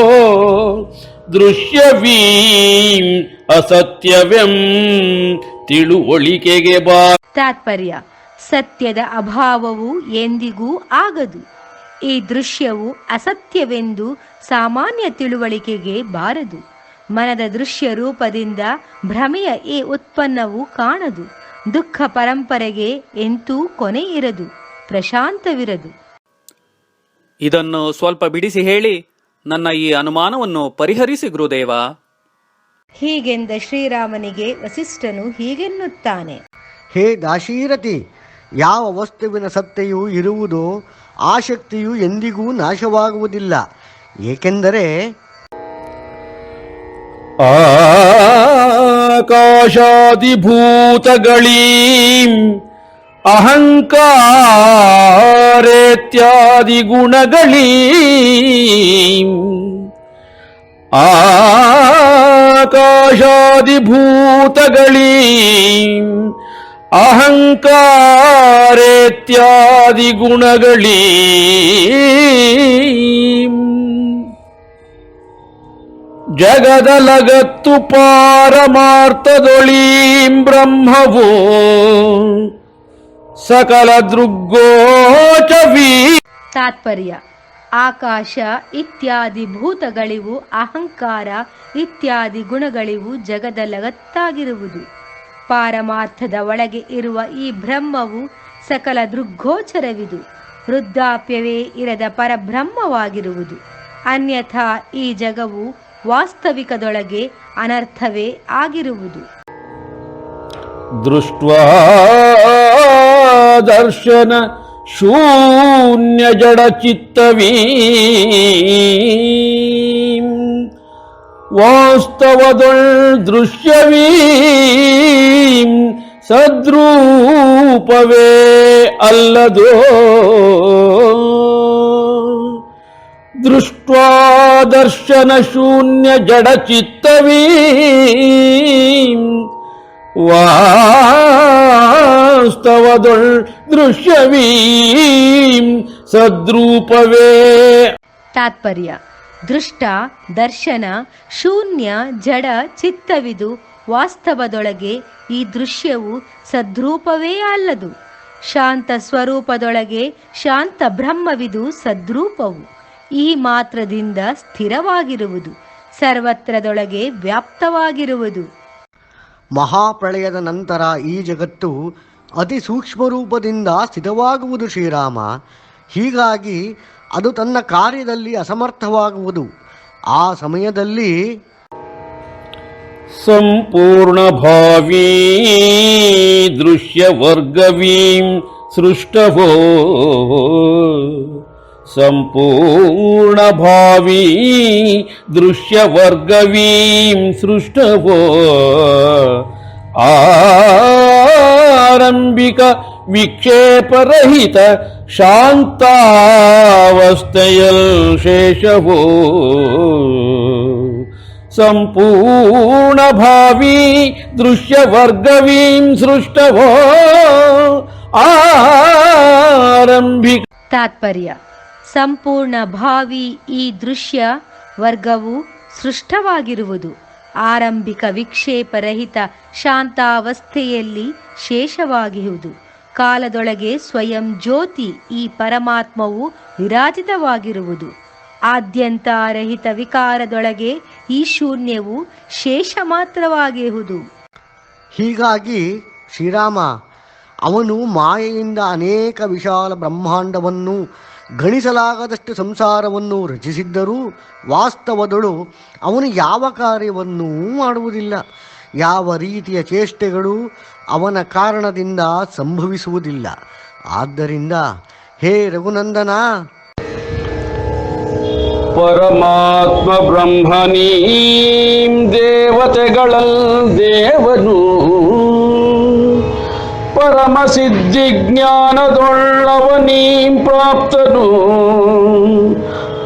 ದೃಶ್ಯವೀಂ ಅಸತ್ಯವೆಂ ತಿಳುವಳಿಕೆಗೆ ತಾತ್ಪರ್ಯ: ಸತ್ಯದ ಅಭಾವವು ಎಂದಿಗೂ ಆಗದು. ಈ ದೃಶ್ಯವು ಅಸತ್ಯವೆಂದು ಸಾಮಾನ್ಯ ತಿಳುವಳಿಕೆಗೆ ಬಾರದು. ಮನದ ದೃಶ್ಯ ರೂಪದಿಂದ ಭ್ರಮೆಯ ಈ ಉತ್ಪನ್ನವು ಕಾಣದು. ದುಃಖ ಪರಂಪರೆಗೆ ಎಂತೂ ಕೊನೆ ಇರದು, ಪ್ರಶಾಂತವಿರದು. ಇದನ್ನು ಸ್ವಲ್ಪ ಬಿಡಿಸಿ ಹೇಳಿ ನನ್ನ ಈ ಅನುಮಾನವನ್ನು ಪರಿಹರಿಸಿ ಗುರುದೇವ. ಹೀಗೆಂದ ಶ್ರೀರಾಮನಿಗೆ ವಸಿಷ್ಠನು ಹೀಗೆನ್ನುತ್ತಾನೆ: ಹೇ ದಾಶೀರಥಿ, ಯಾವ ವಸ್ತುವಿನ ಸತ್ತೆಯು ಇರುವುದೋ ಆ ಶಕ್ತಿಯು ಎಂದಿಗೂ ನಾಶವಾಗುವುದಿಲ್ಲ. ಏಕೆಂದರೆ ಆಕಾಶಾದಿಭೂತಗಳೀಂ ಅಹಂಕಾರೇತ್ಯಾದಿ ಗುಣಗಳೀಂ ಆಕಾಶಾದಿಭೂತಗಳೀಂ ಅಹಂಕಾರೇತ್ಯಾದಿ ಗುಣಗಳೀಂ ಜಗದಲಗತ್ತು ಪಾರಮಾರ್ಥದೊಳೀಂ ಬ್ರಹ್ಮವೋ ಸಕಲ ದೃಗ್ಗೋಚವೀ. ತಾತ್ಪರ್ಯ: ಆಕಾಶ ಇತ್ಯಾದಿ ಭೂತಗಳಿವು, ಅಹಂಕಾರ ಇತ್ಯಾದಿ ಗುಣಗಳಿವು ಜಗದ ಲಗತ್ತಾಗಿರುವುದು. ಪಾರಮಾರ್ಥದ ಒಳಗೆ ಇರುವ ಈ ಬ್ರಹ್ಮವು ಸಕಲ ದೃಗ್ಗೋಚರವಿದು. ವೃದ್ಧಾಪ್ಯವೇ ಇರದ ಪರಬ್ರಹ್ಮವಾಗಿರುವುದು. ಅನ್ಯಥಾ ಈ ಜಗವು ವಾಸ್ತವಿಕದೊಳಗೆ ಅನರ್ಥವೇ ಆಗಿರುವುದು. ದೃಷ್ಟ್ವಾ ದರ್ಶನ ಶೂನ್ಯ ಜಡ ಚಿತ್ತವೀಂ ವಾಸ್ತವದೊಳ್ ದೃಶ್ಯವೀಂ ಸದ್ರೂಪವೇ ಅಲ್ಲದೋ. ದೃಷ್ಟ್ವಾ ದರ್ಶನ ಶೂನ್ಯ ಜಡ ಚಿತ್ತವೀಂ ವಾಸ್ತವದೊಳ್ ದೃಶ್ಯವೀಂ ಸದ್ರೂಪವೇ. ತಾತ್ಪರ್ಯ: ದೃಷ್ಟ, ದರ್ಶನ, ಶೂನ್ಯ, ಜಡ, ಚಿತ್ತವಿದು ವಾಸ್ತವದೊಳಗೆ ಈ ದೃಶ್ಯವು ಸದ್ರೂಪವೇ ಅಲ್ಲದು. ಶಾಂತ ಸ್ವರೂಪದೊಳಗೆ ಶಾಂತ ಬ್ರಹ್ಮವಿದು ಸದ್ರೂಪವು. ಈ ಮಾತ್ರದಿಂದ ಸ್ಥಿರವಾಗಿರುವುದು, ಸರ್ವತ್ರದೊಳಗೆ ವ್ಯಾಪ್ತವಾಗಿರುವುದು. ಮಹಾಪ್ರಳಯದ ನಂತರ ಈ ಜಗತ್ತು ಅತಿ ಸೂಕ್ಷ್ಮ ರೂಪದಿಂದ ಸ್ಥಿತವಾಗುವುದು ಶ್ರೀರಾಮ. ಹೀಗಾಗಿ ಅದು ತನ್ನ ಕಾರ್ಯದಲ್ಲಿ ಅಸಮರ್ಥವಾಗುವುದು. ಆ ಸಮಯದಲ್ಲಿ ಸಂಪೂರ್ಣ ಭಾವೀ ದೃಶ್ಯ ವರ್ಗವೀಂ ಸೃಷ್ಟವೋ ಸಂಪೂರ್ಣ ಭಾವೀ ದೃಶ್ಯ ವರ್ಗವೀಂ ಸೃಷ್ಟವೋ ಆರಂಭಿಕ ವಿಕ್ಷೇಪರಹಿತ ಶಾಂತಾವಸ್ಥೆಯಲ್ ಶೇಷವೋ ಸಂಪೂರ್ಣ ಭಾವೀ ದೃಶ್ಯ ವರ್ಗವೀಂ ಸೃಷ್ಟವೋ ಆರಂಭಿಕ. ತಾತ್ಪರ್ಯ: ಸಂಪೂರ್ಣ ಭಾವಿ ಈ ದೃಶ್ಯ ವರ್ಗವು ಸೃಷ್ಟವಾಗಿರುವುದು ಆರಂಭಿಕ ವಿಕ್ಷೇಪರಹಿತ ಶಾಂತಾವಸ್ಥೆಯಲ್ಲಿ ಶೇಷವಾಗಿರುವುದು. ಕಾಲದೊಳಗೆ ಸ್ವಯಂ ಜ್ಯೋತಿ ಈ ಪರಮಾತ್ಮವು ವಿರಾಜಿತವಾಗಿರುವುದು. ಆದ್ಯಂತರಹಿತ ವಿಕಾರದೊಳಗೆ ಈ ಶೂನ್ಯವು ಶೇಷ ಮಾತ್ರವಾಗಿರುವುದು. ಹೀಗಾಗಿ ಶ್ರೀರಾಮ ಅವನು ಮಾಯೆಯಿಂದ ಅನೇಕ ವಿಶಾಲ ಬ್ರಹ್ಮಾಂಡವನ್ನು ಗಣಿಸಲಾಗದಷ್ಟು ಸಂಸಾರವನ್ನು ರಚಿಸಿದ್ದರೂ ವಾಸ್ತವದಳು ಅವನು ಯಾವ ಕಾರ್ಯವನ್ನೂ ಮಾಡುವುದಿಲ್ಲ. ಯಾವ ರೀತಿಯ ಚೇಷ್ಟೆಗಳು ಅವನ ಕಾರಣದಿಂದ ಸಂಭವಿಸುವುದಿಲ್ಲ. ಆದ್ದರಿಂದ ಹೇ ರಘುನಂದನ, ಪರಮಾತ್ಮ ಬ್ರಹ್ಮನೀಂ ದೇವತೆಗಳಲ್ ದೇವನು ಪರಮ ಸಿದ್ಧಿ ಜ್ಞಾನದೊಳ್ಳವನೀಂ ಪ್ರಾಪ್ತನು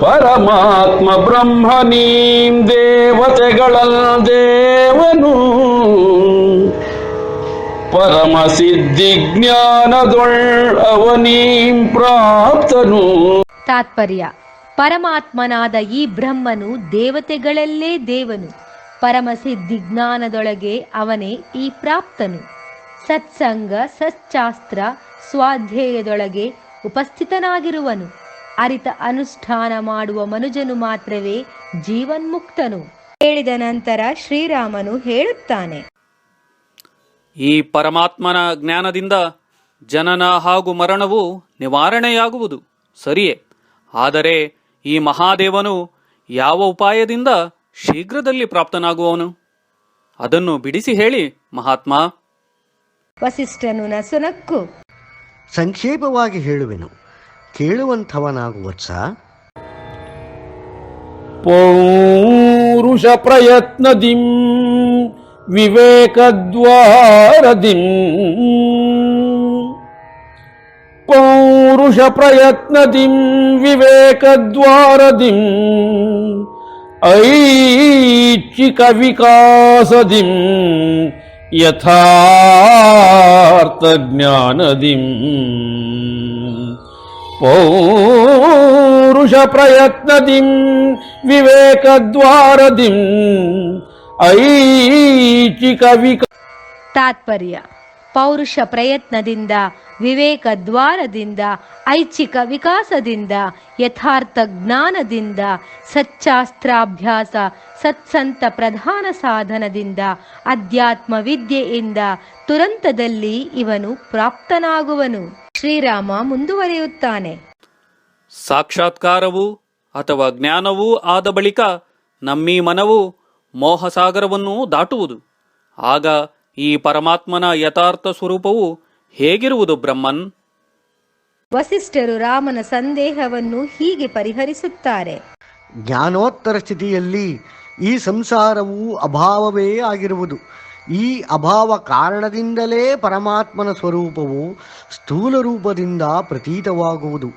ಪರಮಾತ್ಮ ಬ್ರಹ್ಮನೀಂ ದೇವತೆಗಳಲ್ ದೇವನು ಪರಮ ಸಿದ್ಧಿ ಜ್ಞಾನದೊಳ್ಳವನೀಂ ಪ್ರಾಪ್ತನು. ತಾತ್ಪರ್ಯ: ಪರಮಾತ್ಮನಾದ ಈ ಬ್ರಹ್ಮನು ದೇವತೆಗಳಲ್ಲೇ ದೇವನು. ಪರಮಸಿದ್ಧಿ ಜ್ಞಾನದೊಳಗೆ ಅವನೇ ಈ ಪ್ರಾಪ್ತನು. ಸತ್ಸಂಗ ಸಚ್ಚಾಸ್ತ್ರ ಸ್ವಾಧ್ಯೇಯದೊಳಗೆ ಉಪಸ್ಥಿತನಾಗಿರುವನು. ಅರಿತ ಅನುಷ್ಠಾನ ಮಾಡುವ ಮನುಜನು ಮಾತ್ರವೇ ಜೀವನ್ಮುಕ್ತನು. ಹೇಳಿದ ನಂತರ ಶ್ರೀರಾಮನು ಹೇಳುತ್ತಾನೆ: ಈ ಪರಮಾತ್ಮನ ಜ್ಞಾನದಿಂದ ಜನನ ಹಾಗೂ ಮರಣವು ನಿವಾರಣೆಯಾಗುವುದು ಸರಿಯೇ. ಆದರೆ ಈ ಮಹಾದೇವನು ಯಾವ ಉಪಾಯದಿಂದ ಶೀಘ್ರದಲ್ಲಿ ಪ್ರಾಪ್ತನಾಗುವವನು? ಅದನ್ನು ಬಿಡಿಸಿ ಹೇಳಿ ಮಹಾತ್ಮ. ವಸಿಷ್ಠನು ನಸುನಕ್ಕು, ಸಂಕ್ಷೇಪವಾಗಿ ಹೇಳುವೆನು, ಕೇಳುವಂಥವನಾಗುವತ್ಸ. ಪೌರುಷ ಪ್ರಯತ್ನದಿಂ ವಿವೇಕದ್ವಾರದಿಂ ಪೌರುಷ ಪ್ರಯತ್ನದಿಂ ವಿವೇಕದ್ವಾರದಿಂ ಐಚ್ಛಿಕ ವಿಕಾಸದಿಂ ಯಥಾರ್ಥ ಜ್ಞಾನದಿಂ ಪೌರುಷ ಪ್ರಯತ್ನದಿಂ ವಿವೇಕದ್ವಾರದಿಂ ಐಚ್ಛಿಕ ತಾತ್ಪರ್ಯ: ಪೌರುಷ ಪ್ರಯತ್ನದಿಂದ ವಿವೇಕ ದ್ವಾರದಿಂದ ಐಚ್ಛಿಕ ವಿಕಾಸದಿಂದ ಯಥಾರ್ಥ ಜ್ಞಾನದಿಂದ ಸಚ್ಚಾಸ್ತ್ರಾಭ್ಯಾಸ ಸತ್ಸಂತ ಪ್ರಧಾನ ಸಾಧನದಿಂದ ಅಧ್ಯಾತ್ಮ ವಿದ್ಯೆಯಿಂದ ತುರಂತದಲ್ಲಿ ಇವನು ಪ್ರಾಪ್ತನಾಗುವನು. ಶ್ರೀರಾಮ ಮುಂದುವರಿಯುತ್ತಾನೆ: ಸಾಕ್ಷಾತ್ಕಾರವೂ ಅಥವಾ ಜ್ಞಾನವೂ ಆದ ಬಳಿಕ ನಮ್ಮೀ ಮನವು ಮೋಹಸಾಗರವನ್ನು ದಾಟುವುದು. ಆಗ ಈ ಪರಮಾತ್ಮನ ಯಥಾರ್ಥ ಸ್ವರೂಪವು ಹೇಗಿರುವುದು ಬ್ರಹ್ಮನ್? ವಸಿಷ್ಠರು ರಾಮನ ಸಂದೇಹವನ್ನು ಹೀಗೆ ಪರಿಹರಿಸುತ್ತಾರೆ: ಜ್ಞಾನೋತ್ತರ ಸ್ಥಿತಿಯಲ್ಲಿ ಈ ಸಂಸಾರವು ಅಭಾವವೇ ಆಗಿರುವುದು. ಈ ಅಭಾವ ಕಾರಣದಿಂದಲೇ ಪರಮಾತ್ಮನ ಸ್ವರೂಪವು ಸ್ಥೂಲ ರೂಪದಿಂದ ಪ್ರತೀತವಾಗುವುದು.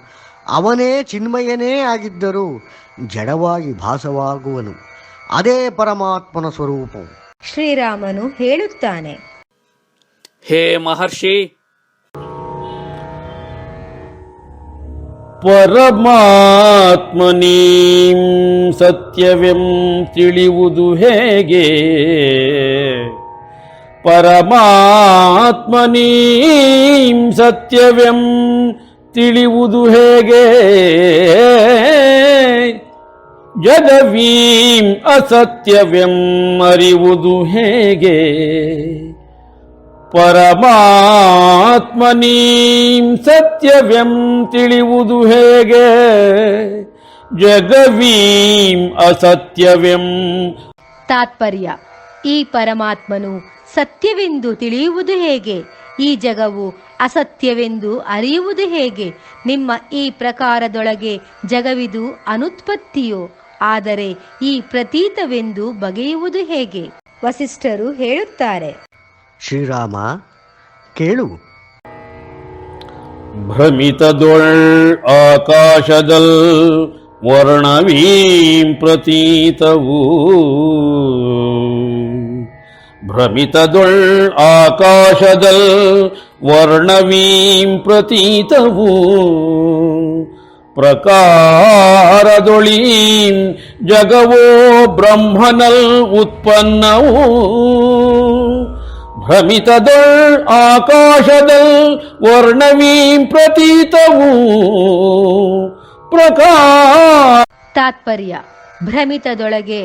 ಅವನೇ ಚಿನ್ಮಯನೇ ಆಗಿದ್ದರೂ ಜಡವಾಗಿ ಭಾಸವಾಗುವನು. ಅದೇ ಪರಮಾತ್ಮನ ಸ್ವರೂಪವು. ಶ್ರೀರಾಮನು ಹೇಳುತ್ತಾನೆ: ಹೇ ಮಹರ್ಷಿ, ಪರಮಾತ್ಮನೀಂ ಸತ್ಯವೆಂ ತಿಳಿಯುವುದು ಹೇಗೆ? ಪರಮಾತ್ಮನೀಂ ಸತ್ಯವೆಂ ತಿಳಿಯುವುದು ಹೇಗೆ? ಜಗವೀಂ ಅಸತ್ಯವೆಂ ಅರಿವುದು ಹೇಗೆ? ಪರಮಾತ್ಮನೀಂ ಸತ್ಯವ್ಯಂ ತಿಳಿಯುವುದು ಹೇಗೆ ಜಗವೀಂ ಅಸತ್ಯವ್ಯಂ. ತಾತ್ಪರ್ಯ: ಈ ಪರಮಾತ್ಮನು ಸತ್ಯವೆಂದು ತಿಳಿಯುವುದು ಹೇಗೆ? ಈ ಜಗವು ಅಸತ್ಯವೆಂದು ಅರಿಯುವುದು ಹೇಗೆ? ನಿಮ್ಮ ಈ ಪ್ರಕಾರದೊಳಗೆ ಜಗವಿದು ಅನುತ್ಪತ್ತಿಯೋ? ಆದರೆ ಈ ಪ್ರತೀತವೆಂದು ಬಗೆಯುವುದು ಹೇಗೆ? ವಸಿಷ್ಠರು ಹೇಳುತ್ತಾರೆ: ಶ್ರೀರಾಮ, ಕೇಳು. ಭ್ರಮಿತದೊಳ್ ಆಕಾಶದಲ್ ವರ್ಣವೀಂ ಪ್ರತೀತವು. ಭ್ರಮಿತದೊಳ್ ಆಕಾಶದಲ್ ವರ್ಣವೀಂ ಪ್ರತೀತವು. ಪ್ರಕಾರದೊಳೀಂ ಜಗವೋ ಬ್ರಹ್ಮನಲ್ ಉತ್ಪನ್ನವು. ಭ್ರಮಿತದೊಳ್ ಆಕಾಶದಲ್ ವರ್ಣವೀಂ ಪ್ರತೀತವು. ತಾತ್ಪರ್ಯ: ಭ್ರಮಿತದೊಳಗೆ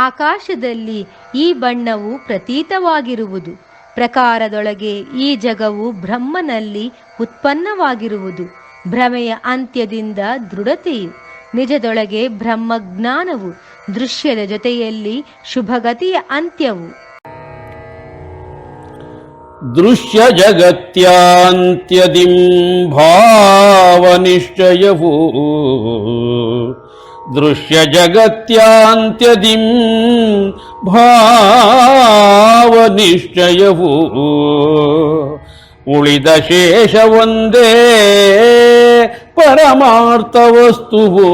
ಆಕಾಶದಲ್ಲಿ ಈ ಬಣ್ಣವು ಪ್ರತೀತವಾಗಿರುವುದು. ಪ್ರಕಾರದೊಳಗೆ ಈ ಜಗವು ಬ್ರಹ್ಮನಲ್ಲಿ ಉತ್ಪನ್ನವಾಗಿರುವುದು. ಭ್ರಮೆಯ ಅಂತ್ಯದಿಂದ ದೃಢತೆಯು. ನಿಜದೊಳಗೆ ಬ್ರಹ್ಮಜ್ಞಾನವು. ದೃಶ್ಯದ ಜೊತೆಯಲ್ಲಿ ಶುಭಗತಿಯ ಅಂತ್ಯವು. ದೃಶ್ಯ ಜಗತ್ಯಾಂತ್ಯದಿಂ ಭಾವನಿಶ್ಚಯವು. ದೃಶ್ಯ ಜಗತ್ಯಾಂತ್ಯದಿಂ ಭಾವನಿಶ್ಚಯವು. ಉಳಿದ ಶೇಷವೊಂದೇ ಪರಮಾರ್ಥ ವಸ್ತುವು.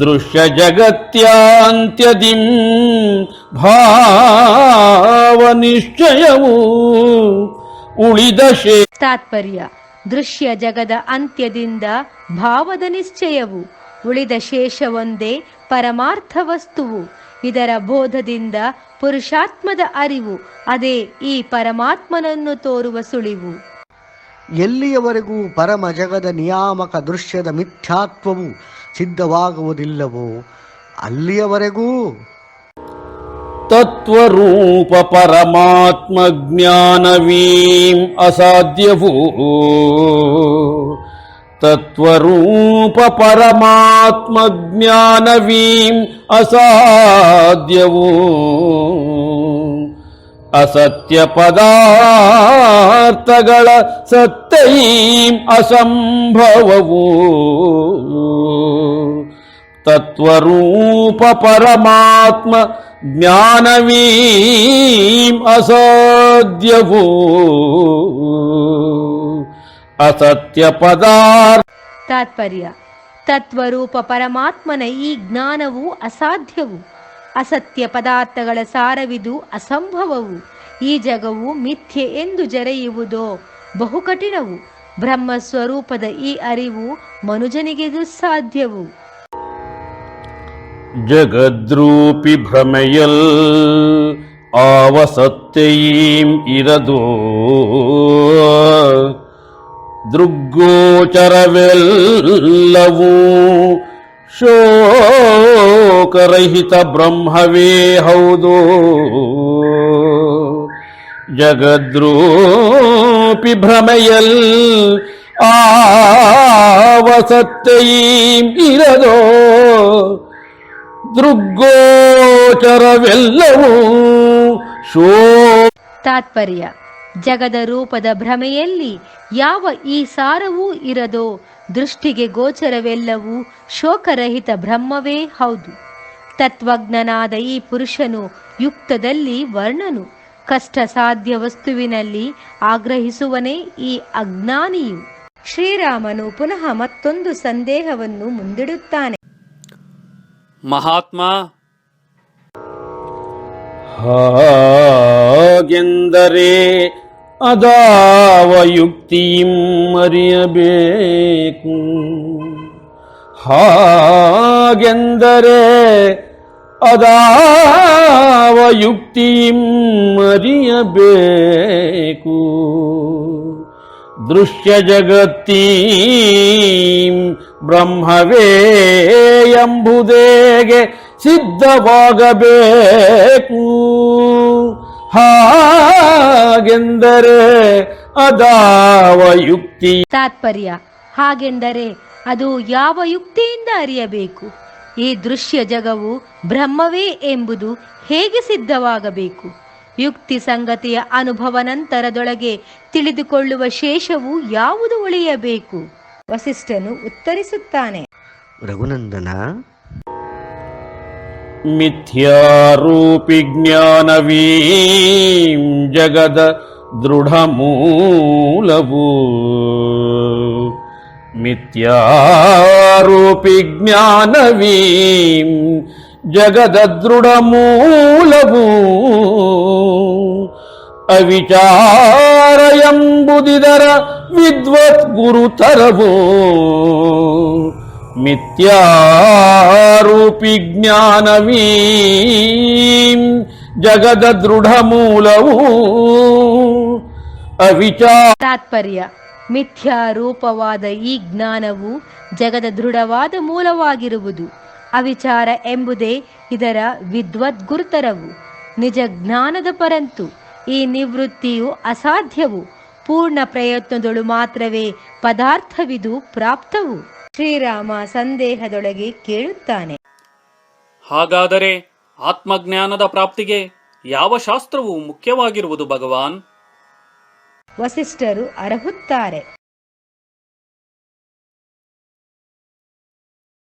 ದೃಶ್ಯ ಜಗತ್ಯಾಂತ್ಯದಿಂ ಭಾವನಿಶ್ಚಯವು. ಉಳಿದ ತಾತ್ಪರ್ಯ: ದೃಶ್ಯ ಜಗದ ಅಂತ್ಯದಿಂದ ಭಾವದ ನಿಶ್ಚಯವು. ಉಳಿದ ಶೇಷವೊಂದೇ ಪರಮಾರ್ಥ ವಸ್ತುವು. ಇದರ ಬೋಧದಿಂದ ಪುರುಷಾತ್ಮದ ಅರಿವು. ಅದೇ ಈ ಪರಮಾತ್ಮನನ್ನು ತೋರುವ ಸುಳಿವು. ಎಲ್ಲಿಯವರೆಗೂ ಪರಮ ಜಗದ ನಿಯಾಮಕ ದೃಶ್ಯದ ಮಿಥ್ಯಾತ್ವವು ಸಿದ್ಧವಾಗುವುದಿಲ್ಲವೋ ಅಲ್ಲಿಯವರೆಗೂ ತತ್ವರೂಪ ಪರಮಾತ್ಮ ಜ್ಞಾನವೀಂ ಅಸಾಧ್ಯವು. ತತ್ವರೂಪ ಪರಮಾತ್ಮ ಜ್ಞಾನವೀಂ ಅಸಾಧ್ಯವು. ಅಸತ್ಯ ಪದಾರ್ಥಗಳ ಸತ್ತೈಂ ಅಸಂಭವವು. ತತ್ವರೂಪ ಪರಮಾತ್ಮ ಜ್ಞಾನವೀಂ ಅಸಾಧ್ಯವು. ಅಸತ್ಯ ಪದಾರ್ಥ. ತಾತ್ಪರ್ಯ: ತತ್ವರೂಪ ಪರಮಾತ್ಮನ ಈ ಜ್ಞಾನವು ಅಸಾಧ್ಯವು. ಅಸತ್ಯ ಪದಾರ್ಥಗಳ ಸಾರವಿದು ಅಸಂಭವವು. ಈ ಜಗವು ಮಿಥ್ಯೆ ಎಂದು ಜರೆಯುವುದೋ ಬಹು ಕಠಿಣವು. ಬ್ರಹ್ಮ ಸ್ವರೂಪದ ಈ ಅರಿವು ಮನುಜನಿಗೆ ದುಸ್ಸಾಧ್ಯವು. ಜಗದ್ರೂಪಿ ಭ್ರಮೆಯಲ್ ಆವಸತ್ಯೀಂ ಇರದೋ. ದೃಗ್ಗೋಚರವೆಲ್ಲವೂ ಶೋಕರಹಿತ ಬ್ರಹ್ಮವೇ ಹೌದು. ಜಗದ್ರೂಪಿ ಭ್ರಮೆಯಲ್ ಆವಸತ್ಯೀಂ ಇರದೋ. ದೃಗ್ಗೋಚರವೆಲ್ಲವೂ ತಾತ್ಪರ್ಯ: ಜಗದ ರೂಪದ ಭ್ರಮೆಯಲ್ಲಿ ಯಾವ ಈ ಸಾರವೂ ಇರದೋ. ದೃಷ್ಟಿಗೆ ಗೋಚರವೆಲ್ಲವೂ ಶೋಕರಹಿತ ಬ್ರಹ್ಮವೇ ಹೌದು. ತತ್ವಜ್ಞನಾದ ಈ ಪುರುಷನು ಯುಕ್ತದಲ್ಲಿ ವರ್ಣನು. ಕಷ್ಟ ಸಾಧ್ಯ ವಸ್ತುವಿನಲ್ಲಿ ಆಗ್ರಹಿಸುವನೇ ಈ ಅಜ್ಞಾನಿಯು. ಶ್ರೀರಾಮನು ಪುನಃ ಮತ್ತೊಂದು ಸಂದೇಹವನ್ನು ಮುಂದಿಡುತ್ತಾನೆ. ಮಹಾತ್ಮ, ಹಾಗೆಂದರೆ ಅದಾವ ಯುಕ್ತಿಯಂ ಅರಿಯಬೇಕು. ಹಾಗೆಂದರೆ ಅದಾವ ಯುಕ್ತಿಯಂ ಅರಿಯಬೇಕು. ದೃಶ್ಯ ಜಗತ್ತೀಂ ಬ್ರಹ್ಮವೇ ಎಂಬುದೇಗೆ ಸಿದ್ಧವಾಗಬೇಕು. ಹಾಗೆಂದರೆ ಅದಾವ ಯುಕ್ತಿ. ತಾತ್ಪರ್ಯ: ಹಾಗೆಂದರೆ ಅದು ಯಾವ ಯುಕ್ತಿಯಿಂದ ಅರಿಯಬೇಕು? ಈ ದೃಶ್ಯ ಜಗವು ಬ್ರಹ್ಮವೇ ಎಂಬುದು ಹೇಗೆ ಸಿದ್ಧವಾಗಬೇಕು? ಯುಕ್ತಿ ಸಂಗತಿಯ ಅನುಭವ ನಂತರದೊಳಗೆ ತಿಳಿದುಕೊಳ್ಳುವ ಶೇಷವು ಯಾವುದು ಉಳಿಯಬೇಕು? ವಸಿಷ್ಠನು ಉತ್ತರಿಸುತ್ತಾನೆ. ರಘುನಂದನ, ಮಿಥ್ಯಾರೂಪಿ ಜ್ಞಾನವೀಂ ಜಗದ ದೃಢಮೂಲವು. ಮಿಥ್ಯಾರೂಪಿ ಜ್ಞಾನವೀಂ ಜಗದ ದೃಢಮೂಲವು. ಅವಿಚಾರ ಎಂಬುದಿದರ ವಿದ್ವತ್ ಗುರುತರವು. ಮಿಥ್ಯಾರೂಪಿ ಜ್ಞಾನವೀಂ ಜಗದ ದೃಢಮೂಲವು. ತಾತ್ಪರ್ಯ: ಮಿಥ್ಯಾರೂಪವಾದ ಈ ಜ್ಞಾನವು ಜಗದ ದೃಢವಾದ ಮೂಲವಾಗಿರುವುದು. ಅವಿಚಾರ ಎಂಬುದೇ ಇದರ ವಿದ್ವದ್ಗುರುತರವು. ನಿಜ ಜ್ಞಾನದ ಪರಂತು ಈ ನಿವೃತ್ತಿಯು ಅಸಾಧ್ಯವು. ಪೂರ್ಣ ಪ್ರಯತ್ನದೊಳು ಮಾತ್ರವೇ ಪದಾರ್ಥವಿದು ಪ್ರಾಪ್ತವು. ಶ್ರೀರಾಮ ಸಂದೇಹದೊಳಗೆ ಕೇಳುತ್ತಾನೆ. ಹಾಗಾದರೆ ಆತ್ಮಜ್ಞಾನದ ಪ್ರಾಪ್ತಿಗೆ ಯಾವ ಶಾಸ್ತ್ರವು ಮುಖ್ಯವಾಗಿರುವುದು ಭಗವಾನ್? ವಸಿಷ್ಠರು ಅರಹುತ್ತಾರೆ.